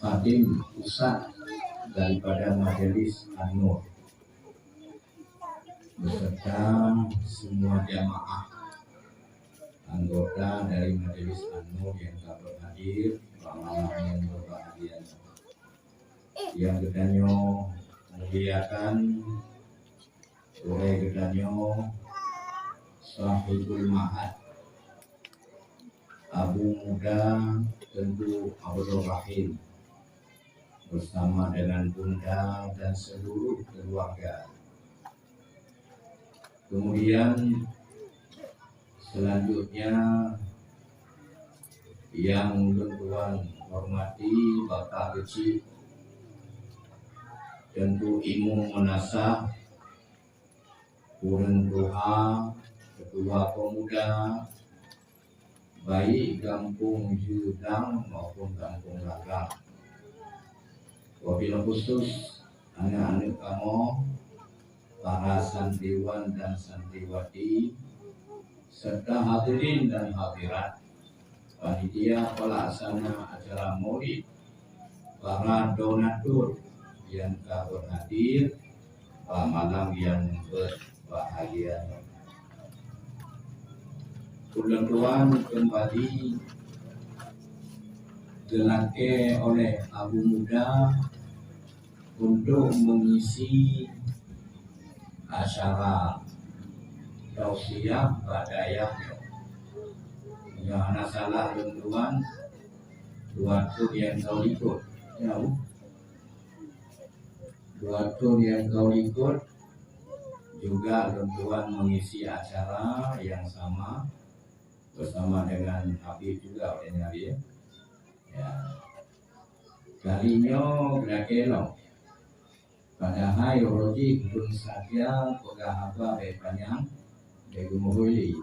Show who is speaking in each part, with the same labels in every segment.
Speaker 1: Khadim pusat daripada Majelis An-Nur beserta semua jamaah anggota dari Majelis An-Nur yang dapat hadir malam yang berbahagia, yang gedanyo muliakan oleh gedanyo Sahibul Ma'ad Abu Muda Tentu Abdul Rahim bersama dengan bunda dan seluruh keluarga. Kemudian selanjutnya yang tuan hormati Bapak Kecil tentu Imam Menasah, Kurang Doa, Ketua Pemuda, baik Kampung Judang maupun Kampung Lagang. Wabil khusus anak-anak kamu, para santriwan dan santriwati, serta hadirin dan hadirat, panitia pelaksana acara maulid, para donatur yang dapat hadir pada malam yang berbahagia. Tuan kembali dilantik oleh Abu Muda untuk mengisi acara tausiah badayah. Jangan salah tuan, waktu yang kau ikut, waktu yang kau ikut juga tuan mengisi acara yang sama bersama dengan Habib juga oleh Nabi. Ya. Kalinya berakelo pada hari roji belum saja pegahaba banyak begumuhuli.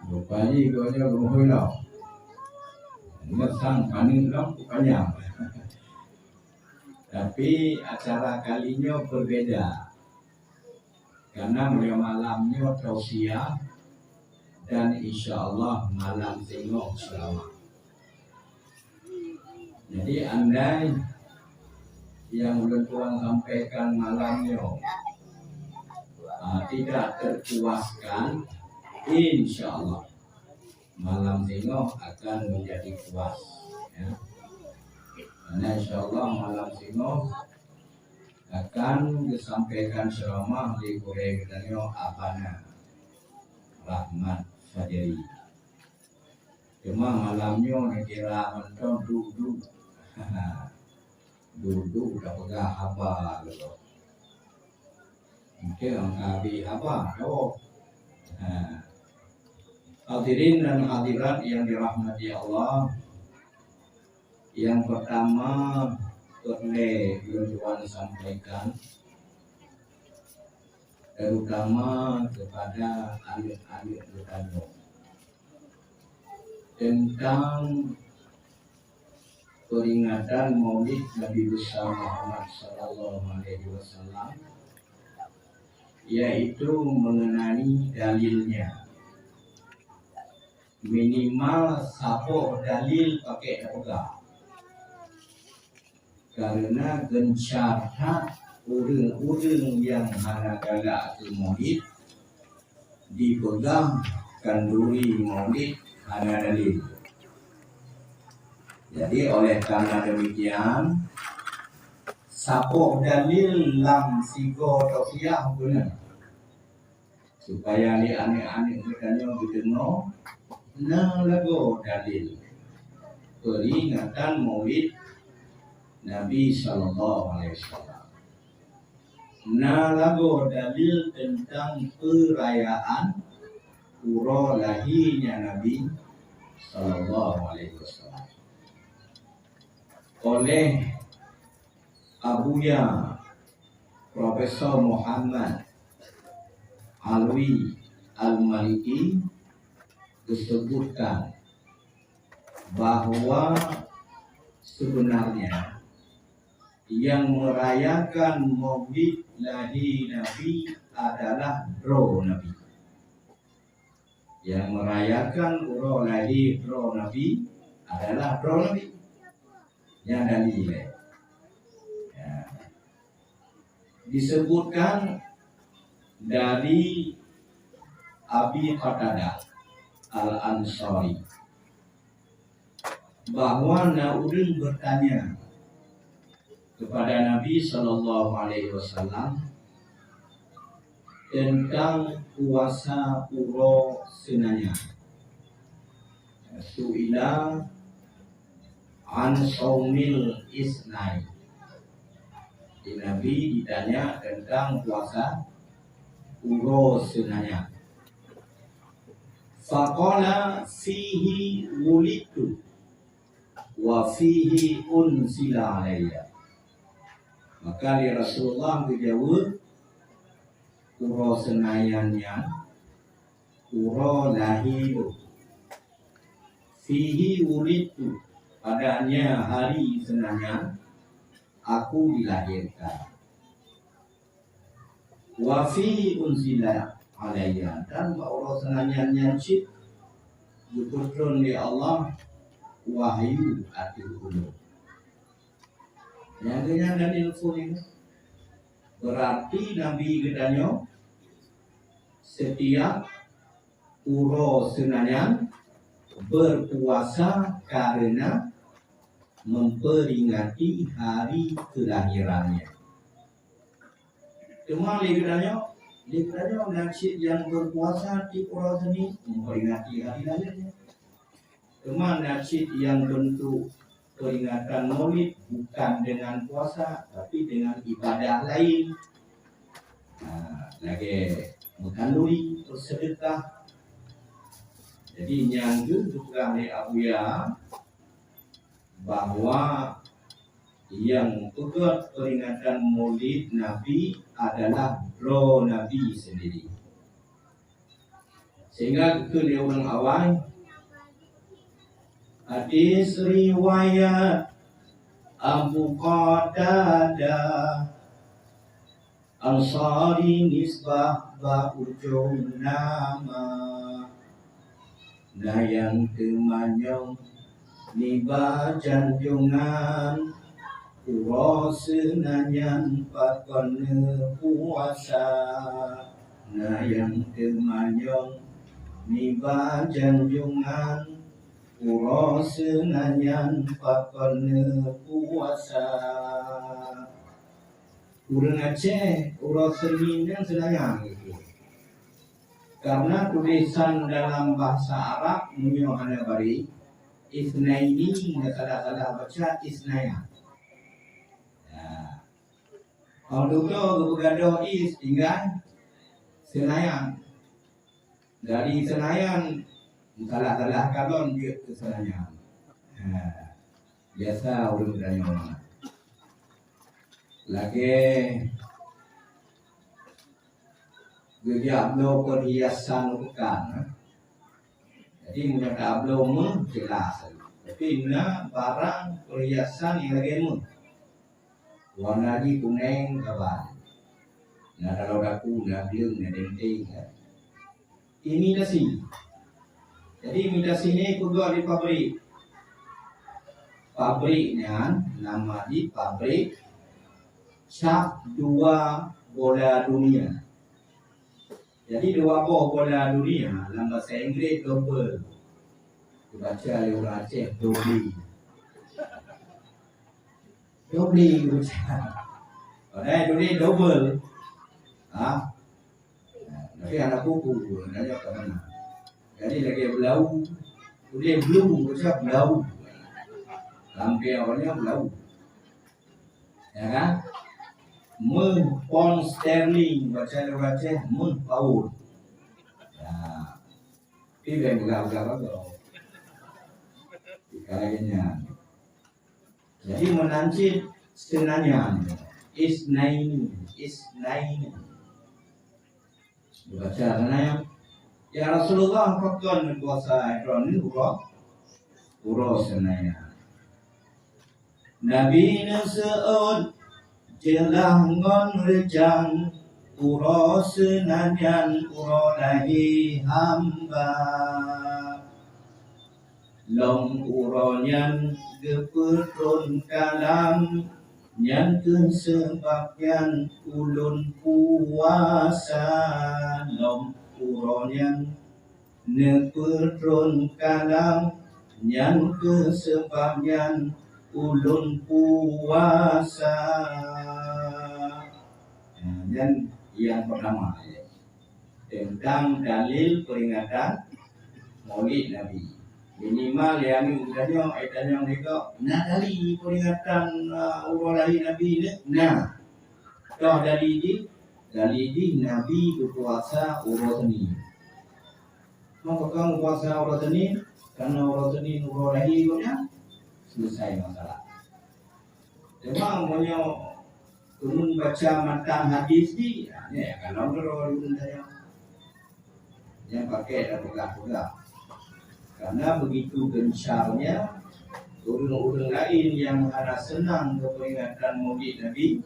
Speaker 1: Bupati gonya gumuhulau. Ngesang paning dong banyak. Tapi acara kalinya berbeda. Karena mulai malamnya tausiah dan insya Allah malam tengok selama. Jadi andai yang tuan sampaikan malamnya tidak terpuaskan, insya Allah malam tengok akan menjadi puas. Ya. Karena insya Allah malam tengok akan disampaikan ceramah di Korea Abana Rahmat Fajri. Cuma malamnya kira menton duduk udah pegang apa gitu. Mungkin ngabi apa? Hadirin dan hadirat yang dirahmati Allah. Yang pertama boleh tuan sampaikan terutama kepada adik-adik bertanya tentang peringatan Maulid Nabi besar Muhammad Sallallahu Alaihi Wasallam, yaitu mengenai dalilnya. Minimal satu dalil pakai pegang. Karena gencarnya urang-urang yang manakala ke maulid dipegang kanduri maulid hanya dalil. Jadi oleh karena demikian sapok dalil lam sigo tausiah guna supaya aneh-aneh bertanya berdengar nah lagu dalil peringatan maulid Nabi Sallallahu Alaihi Wasallam. Nah lagu dalil tentang perayaan pura lahirnya Nabi Sallallahu Alaihi Wasallam oleh Abuya Profesor Muhammad Alwi Al-Maliki disebutkan bahwa sebenarnya yang merayakan maulid lahir Nabi adalah roh Nabi. Yang merayakan roh lahir roh Nabi adalah pro Nabi yang dalil. Ya. Disebutkan dari Abi Qatadah Al-Ansari bahwa Naudin bertanya kepada Nabi Sallallahu Alaihi Wasallam tentang puasa puro senanya. Su'ila an saumil isnai. Nabi ditanya tentang puasa puro senanya. Faqala fihi wulidtu wa fihi unsila alayya. Maka Rasulullah menjawab, puro senayannya puro lahir, fihi wulidtu, padanya hari senanya aku dilahirkan, wa fihi unsila alayya, dan puro senanyanya cip diturun di Allah wahyu atil ulum. Yang dari info ini berarti Nabi gedanya setiap puro senanya berpuasa karena memperingati hari kelahirannya. Cuma gedanya nasib yang berpuasa di puro seni memperingati hari lahirnya. Cuma nasib yang bentuk peringatan Maulid bukan dengan puasa tapi dengan ibadah lain. Lagi menganduri bersedekah. Jadi yang juga oleh Abuya bahwa yang ikut peringatan Maulid Nabi adalah bro Nabi sendiri. Sehingga itu dia orang awal. Hadis riwayat Abu Qatadah Ansari nisbah ujung nama Nayang temanyong niba janjungan Puro senanyan pakon puasa Nayang temanyong niba janjungan Puro senanyan pakon puasa. Urang Aceh, urang Senin dan senayang itu. Karena tulisan dalam bahasa Arab menyohana bari isnaini, salah baca isnaya. Kalau dulu bergaduh tinggal senayang. Dari senayang salah kalon dia ke senayang. Biasa orang bertanya orang. Lagi Gejablo perhiasan bukan. Jadi mudah ablo jelas. Tapi na barang perhiasan yang lagi warna di kuning kawan. Nah kalau aku nak bilang nak denting. Imitasi. Jadi imitasi ini kudu di pabrik. Pabriknya nama di pabrik Cap 2 bola dunia. Jadi 2 bola dunia dalam bahasa Inggeris double. Dibaca oleh orang Aceh dobli. Dobli baca. Padahal dobli double. Tapi anak buku nanya ke mana. Jadi lagi belau. Dia blue baca belau. Lampai awalnya belau. Ya kan? Pound sterling baca pound. Ya. Ini yang belau-belau. Kayaknya. Jadi menancip senanya isnaini. Baca senanya. Ya Rasulullah fakon puasa Idron urus senanya. Nabi Naseud jelah ngon rejang uro senanyan uro dahi hamba Long uronyan gepetron kalam nyan sebabyan ulun puasa. Long uronyan nepetron kalam nyan sebabyan ulun puasa. Dan yang pertama tentang dalil peringatan Maulid Nabi. Minimal yang ni udahnya aitannya mereka nak dari peringatan urang lahir Nabi ni. Nah, dah dari di Nabi berpuasa urang Senin. Maka kamu puasa urang Senin karena urang Senin urang lahir punya selesai masalah. Memang punya turun baca matan hadis ni, ya kalau urang saya yang pakai dah pegang-pegang. Karena begitu gencarnya orang-orang lain yang ada senang keperingatan Maulid Nabi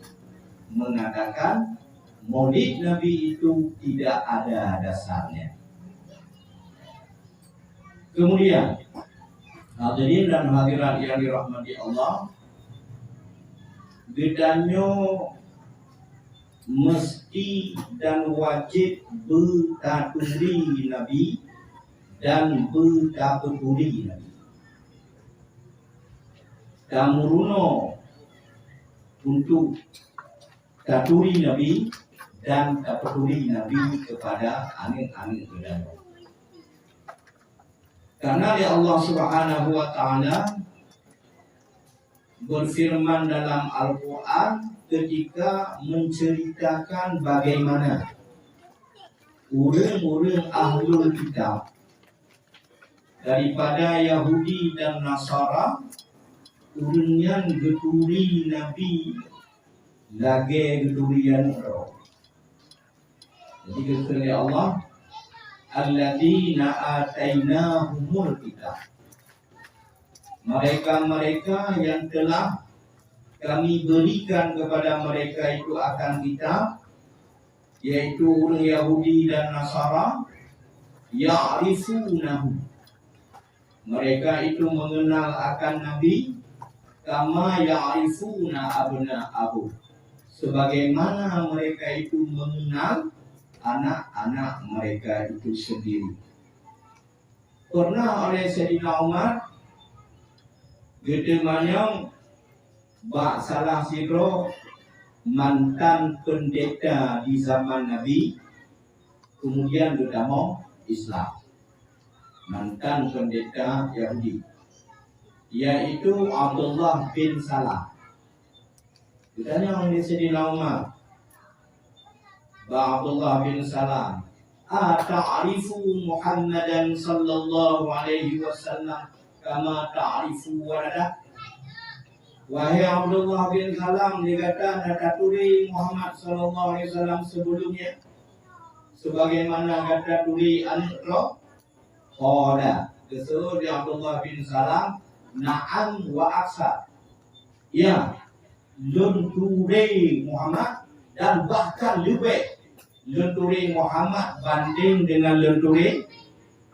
Speaker 1: mengatakan Maulid Nabi itu tidak ada dasarnya. Kemudian hadirin dan hadirat yang dirahmati Allah, bedanya mesti dan wajib bertaturi Nabi dan bertapeturi Nabi. Kamuruno untuk taturi Nabi dan tapeturi Nabi kepada anak-anak bedanya. Karena Allah Subhanahu wa taala berfirman dalam Al-Quran ketika menceritakan bagaimana orang-orang ahlul kitab daripada Yahudi dan Nasara urunyan geturi Nabi lagi geturian roh. Jadi kata Allah, alladzina atainahumul kitab, mereka yang telah kami berikan kepada mereka itu akan kitab, yaitu orang Yahudi dan Nasara, ya'rifunahu, mereka itu mengenal akan Nabi kama ya'rifuna abna'ahu, sebagaimana mereka itu mengenal anak-anak mereka itu sendiri. Pernah oleh Sayyidina Umar gedemanya bak salah sidro mantan pendeta di zaman Nabi, kemudian berdamai Islam, mantan pendeta Yahudi, yaitu Abdullah bin Salam. Ditanya oleh Sayyidina Umar, Abdullah bin Salam, ata'arifu Muhammadan sallallahu alaihi wasallam kama ta'arifu waladah? Wahai Abdullah bin Salam, dikatakan taturi Muhammad sallallahu alaihi wasallam sebelumnya sebagaimana kata turi anak roh. Qala, kesuruh di Abdullah bin Salam, na'am wa aksa, ya, lenturi Muhammad dan bahkan lebih lenturi Muhammad banding dengan lenturi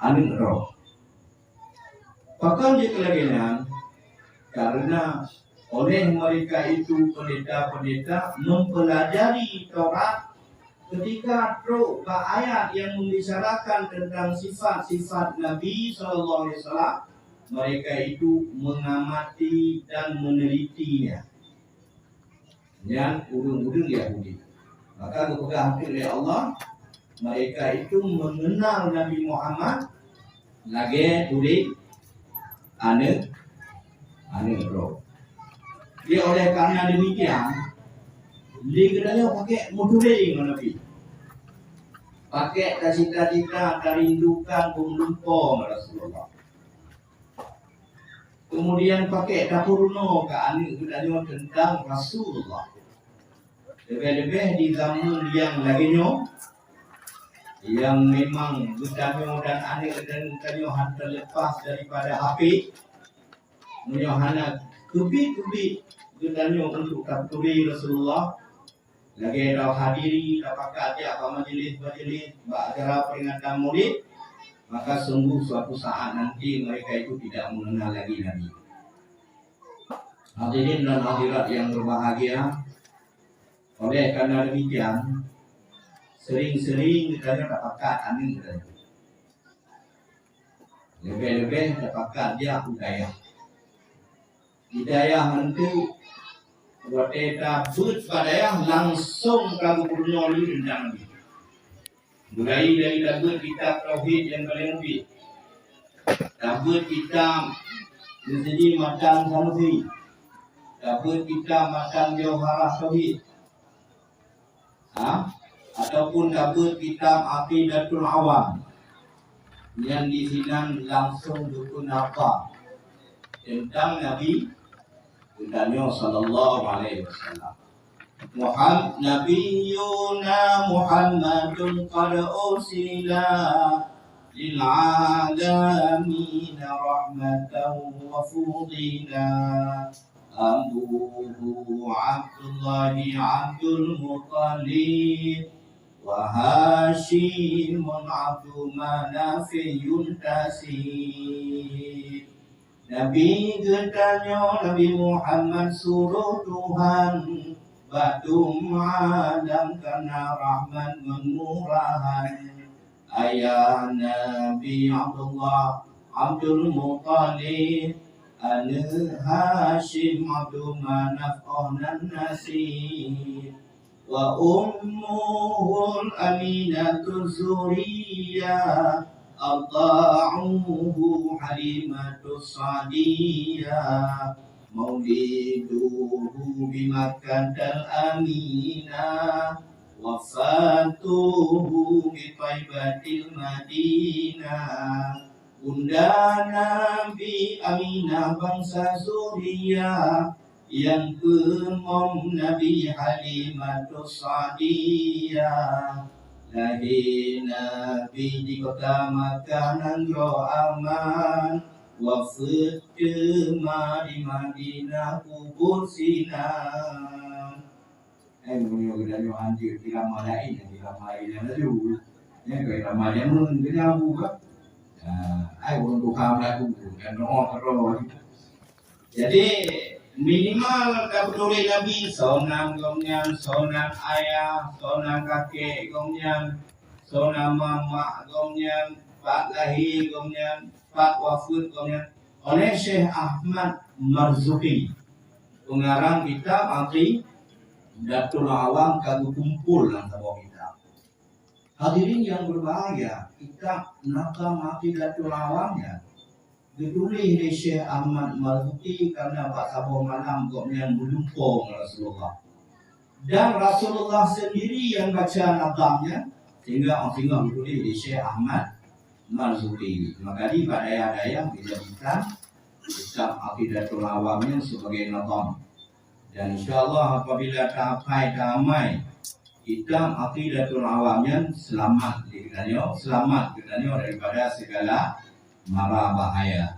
Speaker 1: anak roh. Bahkan di kelagian karena oleh mereka itu pendeta-pendeta mempelajari Taurat, ketika teruk ayat yang membicarakan tentang sifat-sifat Nabi SAW, mereka itu mengamati dan menelitinya. Yang urung-urung Yahudi, maka kepegang hati oleh Allah, mereka itu mengenal Nabi Muhammad lagi tuli anak roh. Dia oleh karena demikian, dia katanya pakai motoring Nabi, pakai cita-cita kerindukan pemlumpong Rasulullah. Kemudian pakai dapurno ke anak katanya tentang Rasulullah. Lebih-lebih di zaman yang laginya, yang memang katanya dan anak dan katanya terlepas daripada HP, menyohana kubik-kubik katanya untuk taturi Rasulullah. Lagi dah hadiri, dah pakai apa majlis acara peringatan Maulid, maka sungguh suatu saat nanti mereka itu tidak mengenal lagi Nabi. Hadirin dan hadirat yang berbahagia, oleh karena demikian sering-sering kita dapatkan angin kita. Lebih-lebih dapatkan dia hidayah itu buat kita but pada yang langsung kalau kurnia lu tentang Nabi. Mulai dari tabut kitab tauhid yang paling lebih, tabut kitab menjadi makan sanusi, tabut kitab makan jauharah tauhid, ataupun tabut kitab aqidatul awam yang di sini langsung buku apa tentang Nabi sallallahu alaihi wasallam. Nabiyuna Muhammadun qad ursila lil alamin rahmatan wa fudila. Abuhu Abdullahi Abdul Muttalib wa Hashimun Abdu Manafiyun Tasib. Nabi getanya Nabi Muhammad suruh Tuhan Badum Adam karena rahmat mengurahan. Ayah Nabi Abdullah Abdul Muttalib Anu Hashim Abdul Manaf Ohnan Nasib. Wa ummuhul Aminatul Zuriyah Arda'uhu Halimatus Sadiyah. Mauliduhu bimakkatal aminah. Wafatuhu bitaibatil madinah. Bunda Nabi Aminah bangsa Suriah, yang pemom Nabi Halimatus Sadiyah. Lahir Nabi di kota Makkah Nangro aman. Wafat kemah di Madinah kubur Sinan. Menyo kita nyo anjir irama lain yang irama lain yang laju. Irama yang mun kita buka. Untuk kamu lagu dan roh. Jadi minimal kabuduri Nabi sonang gomnyan, sonang ayah, sonang kakek gomnyan, sonang mama gomnyan, pak lahir gomnyan, pak wafud gomnyan. Oleh Syekh Ahmad Marzuki, pengarang kitab Aqidatul Awam kagum kumpul dalam sebuah kitab. Hadirin yang berbahagia, kitab Nakam Aqidatul Awamnya ditulis oleh Syekh Ahmad Marzuki karena Pak Sabuh Malam yang melumpung Rasulullah. Dan Rasulullah sendiri yang baca nakamnya, sehingga ditulis oleh Syekh Ahmad Marzuki. Maka di pada daya dijadikan kitab Aqidatul Awamnya sebagai nakam. Dan insyaAllah apabila tamai kitab Aqidatul Awamnya selamat daripada segala mara bahaya.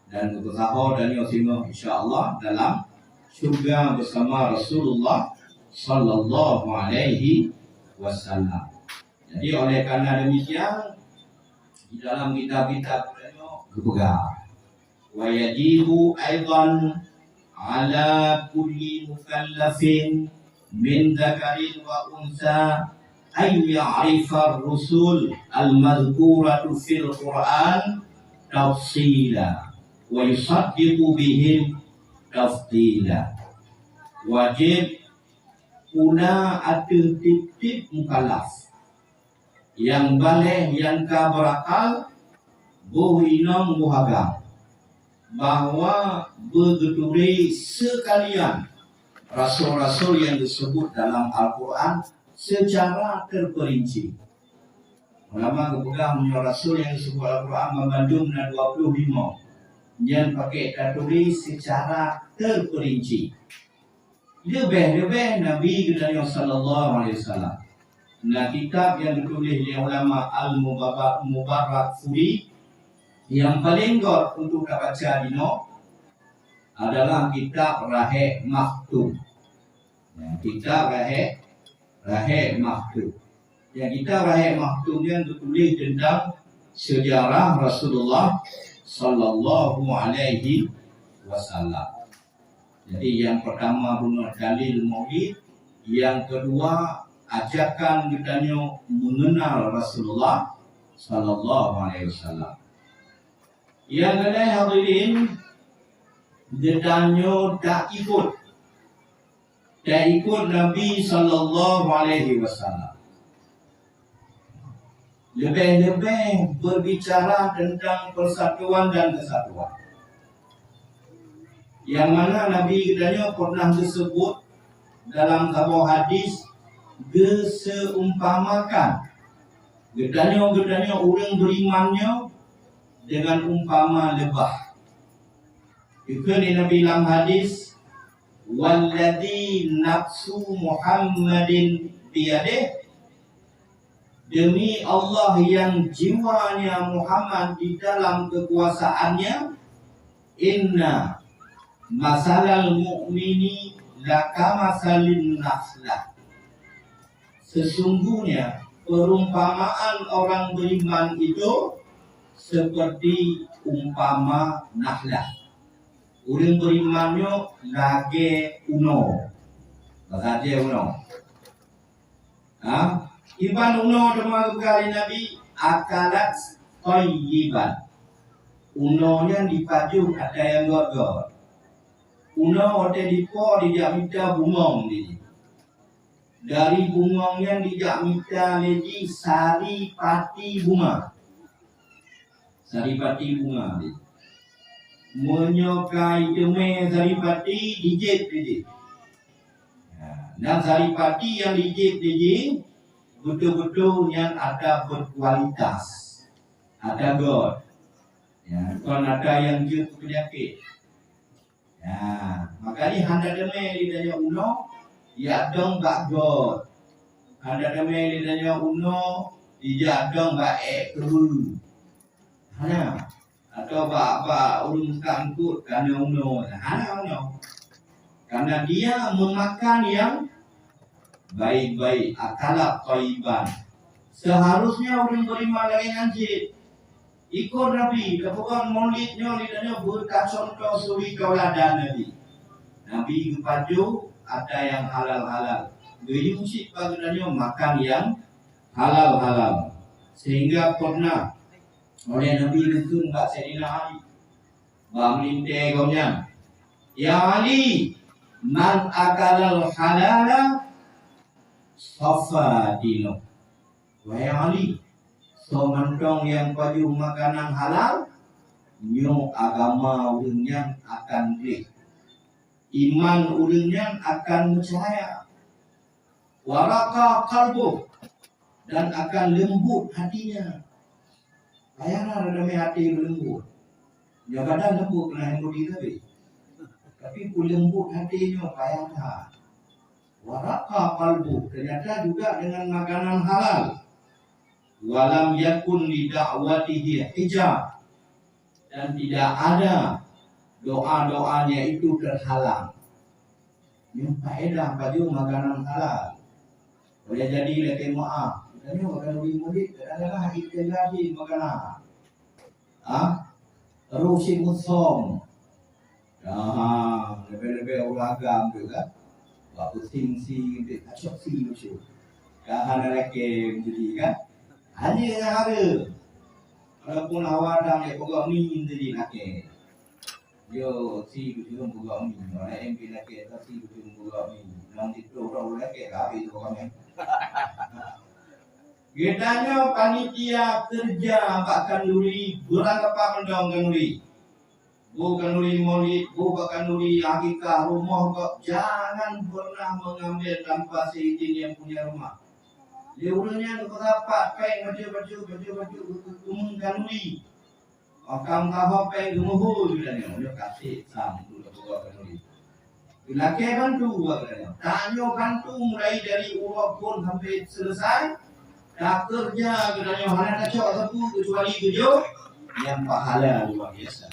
Speaker 1: Dan untuk sahur dan yosingo insyaAllah dalam syurga bersama Rasulullah sallallahu alaihi wasallam. Jadi oleh karena demikian di dalam kitab-kitab berpegang. Wa yajibu aidan ala kulli mukallafin min dzakarin wa unsa ay ya'rifa ar-rusul al-madhkuratu fil Qur'an tafsila wa yusaddiqu bihim tafdila. Wajib pula ada tip-tip mukallaf yang baleh yang berakal buhinam muhagang bahwa begeturi sekalian rasul-rasul yang disebut dalam Al-Quran secara terperinci. Ulama kepegang punya rasul yang disebut Al-Quran membandung 25 yang pakai tertulis secara terperinci. Lebih-lebih Nabi kita sallallahu alaihi wasallam. Nah, kitab yang ditulis oleh ulama Al-Mubarak Furi yang paling gor untuk baca dino adalah kitab Raheh Maktum. Kitab Raheh Maktum. Yang kitab Raheh Maktum yang ditulis tentang sejarah Rasulullah Sallallahu Alaihi Wasallam. Jadi yang pertama benar dalil maulid, yang kedua ajakan kitanya mengenal Rasulullah Sallallahu Alaihi Wasallam. Yang kedua hadirin, kitanya tak ikut Nabi Sallallahu Alaihi Wasallam. Lebih-lebih berbicara tentang persatuan dan kesatuan. Yang mana Nabi kitanya pernah disebut dalam sebuah hadis geseumpamakan getanya orang berimannya dengan umpama lebah. Itu di Nabi dalam hadis, walladzi nafsu Muhammadin biyadih, demi Allah yang jiwanya Muhammad di dalam kekuasaannya, inna masalal mu'mini lakamasalin nakhlah, sesungguhnya perumpamaan orang beriman itu seperti umpama nakhlah. Orang berimannya lagi uno, bahasa dia uno. Iban uno dema kali Nabi akalat thayyiban. Unonya dipaju ada yang gor-gor. Uno ada dipo dijak minta bungong ni. Dari bungongnya dijak minta lagi sari pati bunga. Sari pati bunga ni. Menyokai deme sari pati dijit. Dan sari pati yang dijit betul-betul yang ada berkualitas, ada god. Ya, bukan ada yang jut penyakit. Ya, makanya handa deme lidahnya uno, ya dong bak god. Handa deme lidahnya uno, ya dong bak keru. Hana, atau bak urung kangkut karena uno, hana uno. Karena dia memakan yang baik-baik, akalat thayyiban. Seharusnya orang beriman lagi ngaji ikut Nabi, kebukan maulidnya lidahnya bercontoh suri kauladan Nabi. Nabi kepaju ada yang halal-halal, geyusik bagiannya makan yang halal-halal. Sehingga pernah oleh Nabi itu Mbak Sayyidina Ali melintih kaumnya, ya Ali, man akalal halala safa dino. Wahai Ali, somantong yang paju makanan halal, nyo agama urangnya akan beli, iman urangnya akan percaya, waraka kalbu, dan akan lembut hatinya. Bayangkan ada hati lembut, ya badan lembut kena yang budi tapi lembut hatinya bayangkan. Waraka kalbu, ternyata juga dengan makanan halal. Walam yakun li da'watihi hijab, dan tidak ada doa-doanya itu terhalang. Yang faedah baju makanan halal. Boleh jadi lagi maaf. Ini makan murid adalah ikhtiari makanan. Rusi musom. Lebih-lebih ulagam juga. Waktu sing kacok si lucu. Kahana lagi jadi kan. Hanya yang ada. Walaupun awadang ya pokok ni jadi laki. Yo si lucu pokok ni. Mana MP laki si lucu pokok ni. Nanti tu orang laki habis pokok ni. Getanya panitia kerja Pak Kanduri beranggapan mendong Kanduri. Bukan nuri maulid, bukan nuri akikah rumah kok. Jangan pernah mengambil tanpa seizin yang punya rumah. Dia ulangnya untuk rapat, peng baju umumkan nuri. Okam tahu peng gemuhul juga ni, dia kasih sam tu bukan nuri. Laki bantu katanya. Tanya bantu mulai dari urut pun sampai selesai. Tak kerja katanya mana kacau ataupun kecuali kerja yang pahala luar biasa.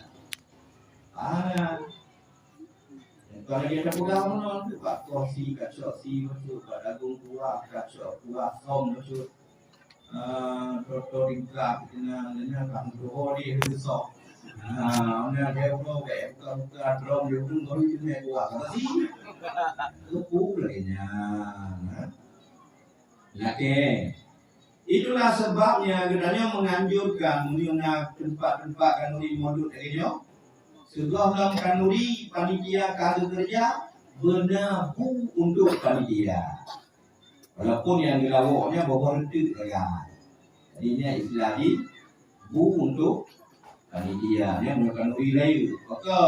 Speaker 1: Kalau dia pegang mana tu Pak kursi kacau si betul, Pak dagung kuah kacau kuah som betul. Toto ringkap kena kan doho di resok. Ona dia ko be ko drom yo pun ko itu ne ko apa sih? Lupu lainnya. Oke. Itulah sebabnya kita menganjurkan mengenai tempat-tempat kanuri modul ini. Sebelum kanuri panitia kalau kerja benahu untuk panitia. Walaupun yang dilawaknya bawa rentik ya. Jadi ini istilah di bu untuk panitia. Dia menggunakan wilayah. Maka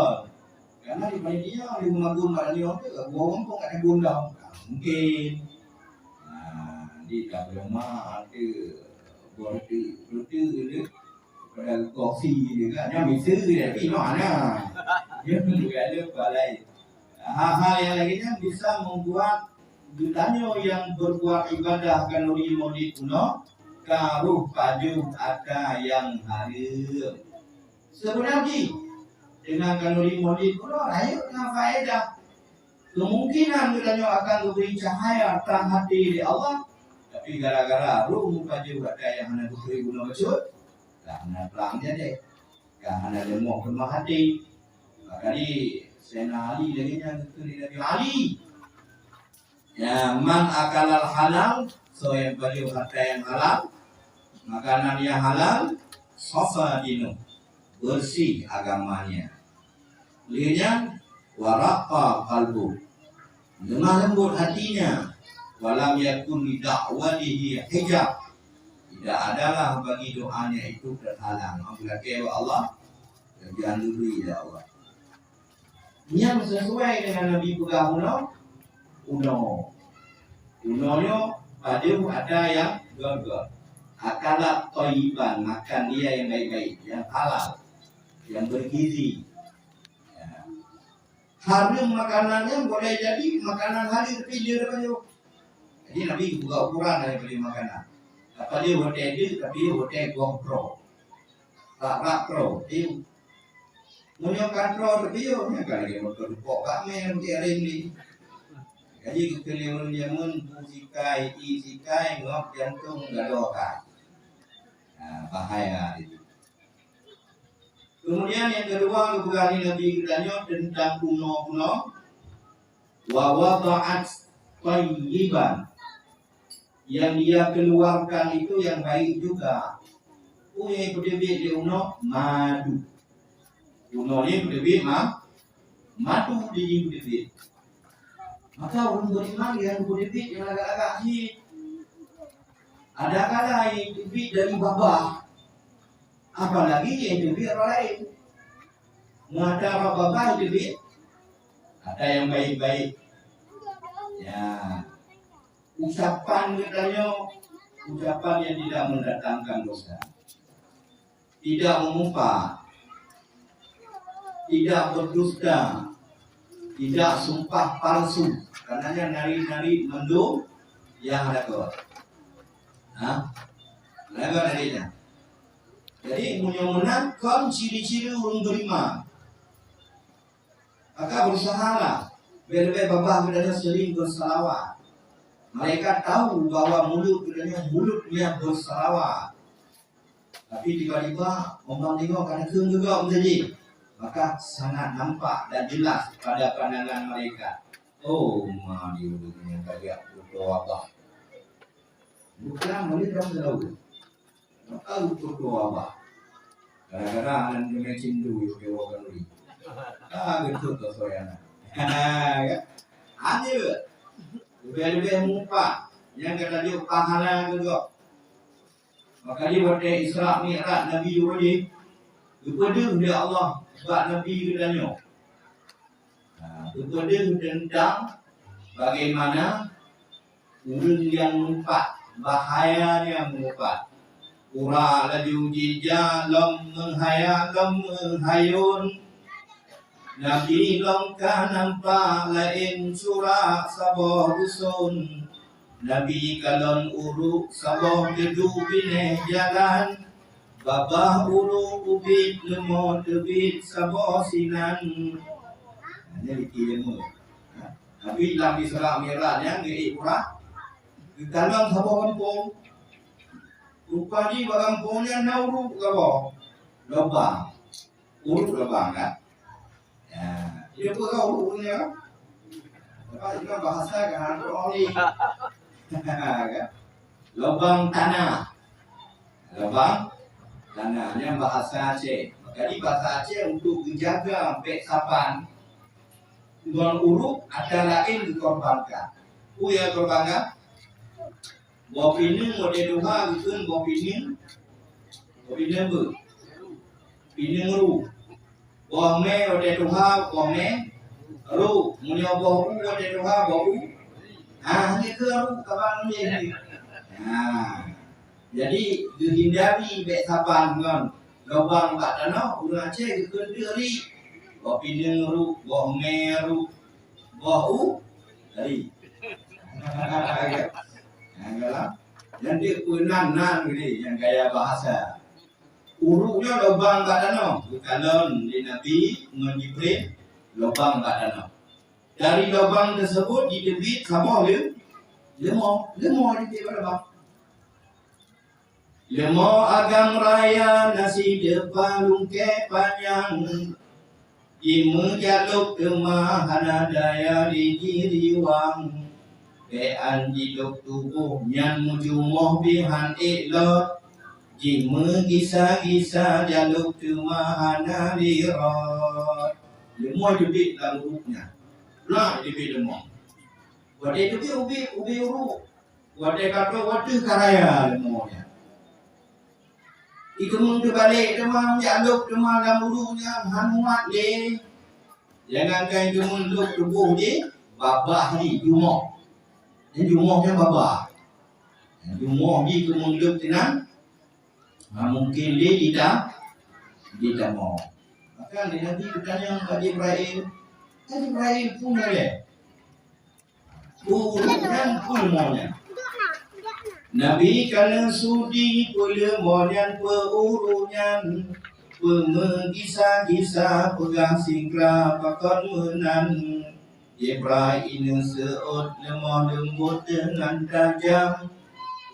Speaker 1: karena di panitia dia mengagung pada dia orang pun ada gundang. Mungkin di rumah ada berarti dia pada kopi dia kan. Dia mesti dia pergi mana. Dia perlu ada balai. Hal-hal yang lainnya bisa membuat ditanya yang berbuat ibadah kanuri maulid kuno karuh paju ada yang hadir. Sebenarnya dengan kanuri maulid kuno ayo dengan faedah. Kemungkinan ditanya akan memberi cahaya terang hati di Allah, tapi gara-gara ruh paju ada yang hanya beri guna maksud, karena terangnya deh, karena lemah lemah hati. Makanya Sayyidina Ali dengan Nabi Ali. Ya, man akalal halal, so yang beli harta yang halal, makanan yang halal, sofa dinu, bersih agamanya. Lihatnya, waraqa qalbu, lemah lembut hatinya, walam yakun li da'watihi hijab, tidak adalah bagi doanya itu terhalang. Apabila kewa Allah, jangan diberi ya Allah. Yang sesuai dengan Nabi Pugah Unonya ada yang gor-gor. Akalat toiban, makan dia yang baik-baik, yang halal, yang bergizi. Ya. Harum makanannya boleh jadi makanan halal tapi dia banyak. Jadi Nabi buka ukuran dari beli makanan. Apa dia hotel itu, tapi hotel GoPro, rak pro, itu. Menyokan pro tapi yo, kalau dia motor pok kami yang tiarin ni. Jadi keliru jamun sikai, isikai, ngop jantung gadokan. Bahaya itu. Kemudian yang kedua kebukaan Nabi kitanya tentang kuno-kuno. Wa wada'at tayyiban. Yang dia keluarkan itu yang baik juga. Yang kedebit di uno madu. Uno ni kedebit madu di kedebit. Maka orang beriman yang berdebit yang agak-agak ni ada kala yang debit dari babah, apalagi yang debit orang lain. Maka babah debit ada yang baik-baik. Ya, ucapan katanya ucapan yang tidak mendatangkan dosa, tidak mengumpat, tidak berdusta, tidak sumpah palsu. Karenanya nari-nari mendung yang ada kau. Ada narinya. Jadi mudah-mudahan kau ciri-ciri orang beriman. Maka berusahalah. Biar-biar babah bedanya sering bersalawat. Mereka tahu bahwa mulut mulutnya bersalawat. Tapi tiba-tiba orang tengok karena kering juga menjadi. Maka sangat nampak dan jelas pada pandangan mereka. Oh, mari dengan kayak berdoa Allah. Bukan boleh dalam selalu. Maka berdoa Allah. Kadang-kadang anak dengan cindu itu kewakan lagi. Gitu tuh soalnya. Ada lebih muka yang kata dia pahala juga. Maka dia pada Isra Mi'raj Nabi Yudi. Kepada dia Allah sebab Nabi katanya. Kepada tentang bagaimana orang yang mengumpat, bahayanya mengumpat. Ura la diujija lam menghayun. Nabi longkah nampak lain surah sabah rusun. Nabi kalon uruk sabah kedu bineh jalan. Babah uruk ubit lemot tebit sabah sinan. Ini ilmu. Tapi dalam Isra Mi'rajnya ngiri pura di dalam sabah kampung. Rupa di bagaimana nauru kau lubang, urut lubang kan? Ya, dia pun kau urutnya. Lepas itu bahasa kan oli, lubang tanah, lubang tanahnya bahasa Aceh. Jadi bahasa Aceh untuk menjaga pesapan tuan urut ada lain dikorbankan. Ya korbankan. Bawa pinin model dua gitu, bawa pinin ber, pinin ru, bawa me model dua, bawa me ru, mulia bawa model dua, bawa ini ke ru kapan ni? Nah, jadi dihindari besapan kan, lubang kat tanah, orang Aceh kita diri, bawa pinin ru, bawa me ru, bawa dari. Enggak yang dia nan gini yang gaya bahasa urutnya lubang kat tanah kalau di Nabi Jibril lubang kat tanah dari lubang tersebut didebit sama lemah di mana lemah agam raya nasi depan lungke panjang di menjaluk kemahana daya di jiriwang Bean hidup tubuh yang mujumoh bihan iklot Jime gisa-gisa jaluk tumahana lirot Lemah debit dalam urutnya Lah debit lemah Wadai debit ubi urut Wadai kata wadu karaya lemahnya Itu mungkin balik demam jaluk demam dalam urutnya Hanuat le Jangan kain kemuntuk tubuh dia Babah ni jumoh Yang jumahnya babak. Jumah ni kemudian tenang. Mungkin dia tidak mau. Maka Nabi bertanya kepada Ibrahim. Ibrahim pun boleh. Urutkan pun maunya. Nabi kalau sudi pula maunya peurutnya. Pemenggisah-gisah pegang singkra pakon menan. Ibrahim seot lemah lembut dengan tajam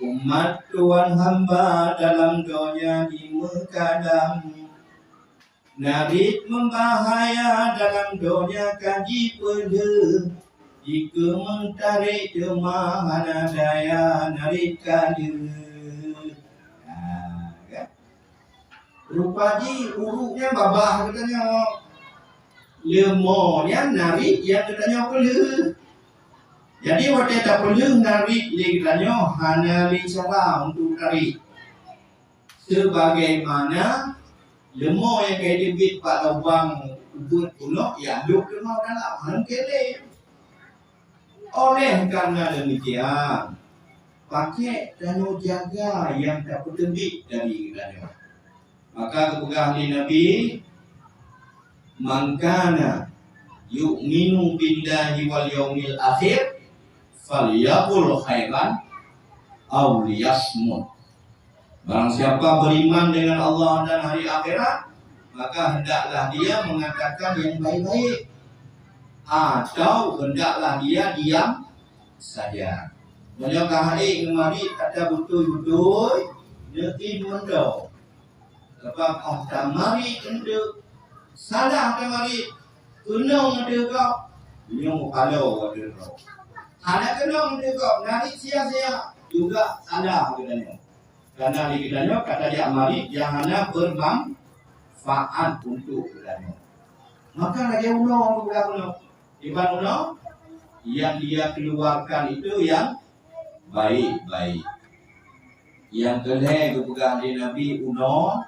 Speaker 1: umat Tuhan hamba dalam doanya di mekadam Narit membahaya dalam doanya kaji pede jika mentarik kemahana daya narit kade rupa ji urutnya babah katanya lemahnya narik yang katanya perlu. Jadi waktu tak perlu narik katanya hanya cara untuk tarik. Sebagaimana lemah yang kayak debit pak lubang ubud pulak ya duk lemah dalam hangkele. Oleh karena demikian pakai dano jaga yang tak berdebit dari katanya. Maka kepegang Nabi Mangkana yu'minu billahi wal yaumil akhir falyaqul khairan aw liyasmut. Barang siapa beriman dengan Allah dan hari akhirat, maka hendaklah dia mengatakan yang baik-baik atau hendaklah dia diam saja. Banyak hari kemari kata betul-betul ngerti mendo. Sebab ah mari untuk salah kemari kenong ada kau nyong kalau ada kau ada kenong ada kau nari sia-sia juga salah katanya karena di katanya kata dia amari yang hanya bermanfaat untuk katanya maka lagi uno iban uno yang dia keluarkan itu yang baik-baik yang kedua kepegang di Nabi uno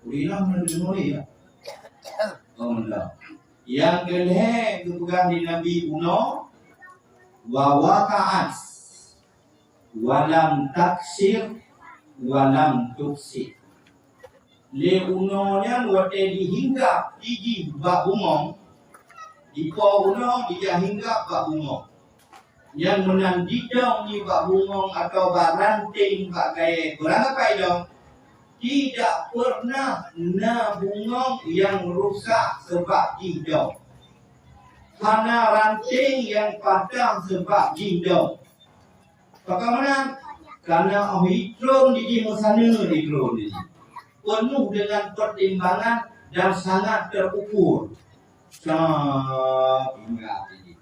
Speaker 1: ulilah menurut ya yang kedua kepegang di Nabi uno wawakaat walam taksir walam tuksir le unonya wate dihinggap di bak bungong di po uno dia hinggap bak bungong yang menandidong di bak bungong atau bak ranting bak gaya kurang apa dong tidak pernah nabungong yang rusak sebab jidong. Karena ranting yang padam sebab jidong. Bagaimana? Karena Omikron di sana Omikron ini penuh dengan pertimbangan dan sangat terukur. Ingat ini.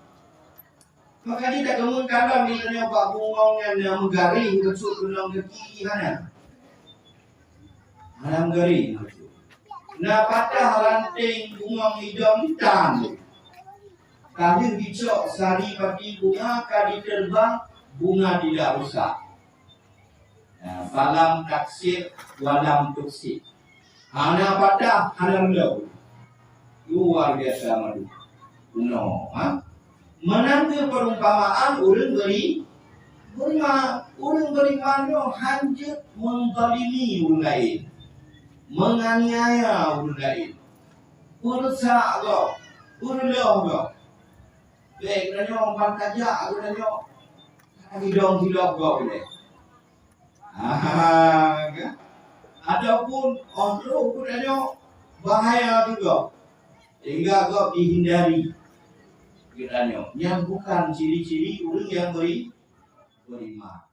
Speaker 1: Maka kita kemudian kalau misalnya Pak Bungong yang menggaring besok tulang kaki mana? Alam garing. Nah pada ranting bunga hijau hitam. Kami bicok sari pati bunga kali terbang bunga tidak rusak. Falam taksir walam tuksir. Hana pada hana lau. Luar biasa madu. No, menangga perumpamaan orang beri orang beriman hanjut menzalimi orang lain, menganiaya orang lain, urusak kau, urulah kau. Baik, nanya orang kajak, aku nanya hidung hilap kau boleh. Adapun orang aku nanya bahaya juga, sehingga kau dihindari. Kiranya yang bukan ciri-ciri orang yang beriman.